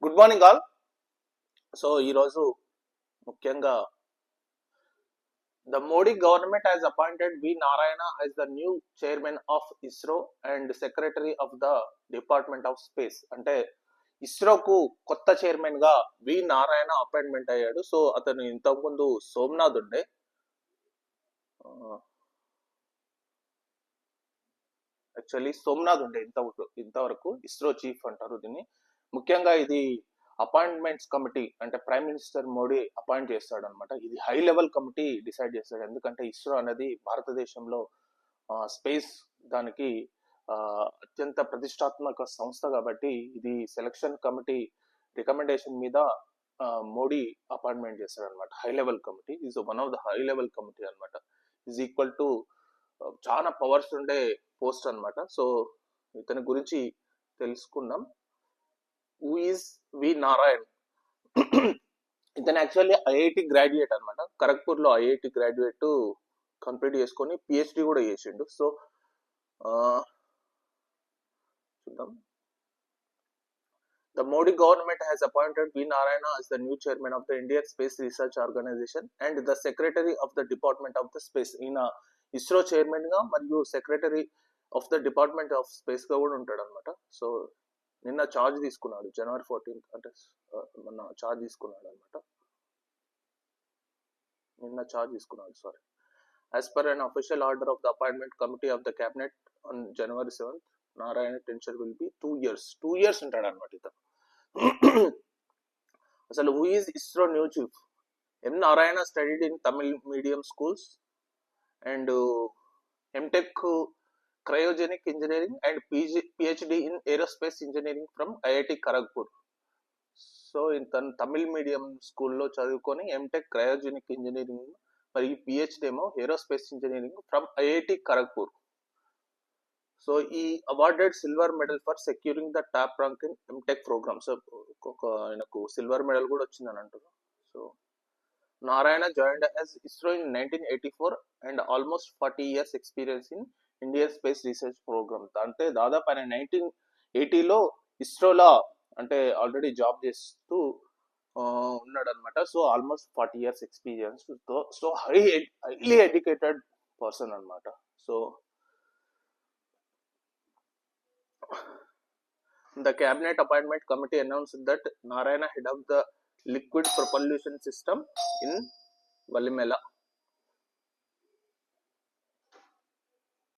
Good morning all. So ఈరోజు ముఖ్యంగా the Modi government has appointed V. Narayana as the new chairman of ISRO and secretary of the Department of Space. అంటే ఇస్రోకు కొత్త chairman గా వి Narayana appointment అయ్యాడు. So అతను ఇంతకుముందు సోమనాథ్ ఉండే, యాక్చువల్లీ సోమనాథ్ ఉండే ఇంతవరకు ఇస్రో చీఫ్ అంటారు దీన్ని. ముఖ్యంగా ఇది అపాయింట్మెంట్స్ కమిటీ, అంటే ప్రైమ్ మినిస్టర్ మోడీ అపాయింట్ చేస్తాడు అనమాట. ఇది హై లెవెల్ కమిటీ డిసైడ్ చేస్తాడు, ఎందుకంటే ఇస్రో అనేది భారతదేశంలో స్పేస్ దానికి అత్యంత ప్రతిష్టాత్మక సంస్థ కాబట్టి ఇది సెలక్షన్ కమిటీ రికమెండేషన్ మీద మోడీ అపాయింట్మెంట్ చేస్తాడు అనమాట. High level committee is one of the high level committee అనమాట. ఈజ్ ఈక్వల్ టు చాలా పవర్స్ ఉండే పోస్ట్ అనమాట. సో ఇతని గురించి తెలుసుకుందాం. హూ ఈజ్ వి నారాయణ్? ఇతను యాక్చువల్లీ ఐఐటి గ్రాడ్యుయేట్ అనమాట. ఖరగ్పూర్ లో ఐఐటి గ్రాడ్యుయేట్ కంప్లీట్ చేసుకొని పిహెచ్డి కూడా చేసిండు. సో చూద్దాం. The Modi government has appointed V. Narayana as the new chairman of the Indian Space Research Organization and the secretary of the Department of the Space. ఈయన ISRO chairman గా మరియు secretary of the department of space గా కూడా ఉంటాడు అనమాట. So నిన్న charge తీసుకున్నాడు, January 14th, అంటే మొన్న చార్జ్ తీసుకున్నాడు అనమాట. Sorry. As per an official order of the appointment committee of the cabinet on January 7th, Narayana tenure will be 2 years. 2 years ఉంటాడు అనమాట ఇతను. అసలు who is ISRO new chief? M Narayana studied in Tamil medium schools and MTech cryogenic engineering and PhD in aerospace engineering from IIT Kharagpur. So తను Tamil medium స్కూల్లో చదువుకొని MTech cryogenic engineering మరియు PhD ఏమో aerospace engineering from IIT Kharagpur. So ఈ awarded silver medal for securing the top rank in MTech program. So ఆయనకు silver medal కూడా వచ్చిందని అంటారు. So Narayana joined as ISRO in 1984 and almost 40 years experience in Indian space research programme. అంటే దాదాపు ఆయన 1980లో ఇస్రోలో అంటే already job చేస్తూ ఉన్నాడు అనమాట. So almost 40 years experience. So highly educated person అనమాట. So the cabinet appointment committee announced that Narayana head of the liquid propulsion system in Valimela.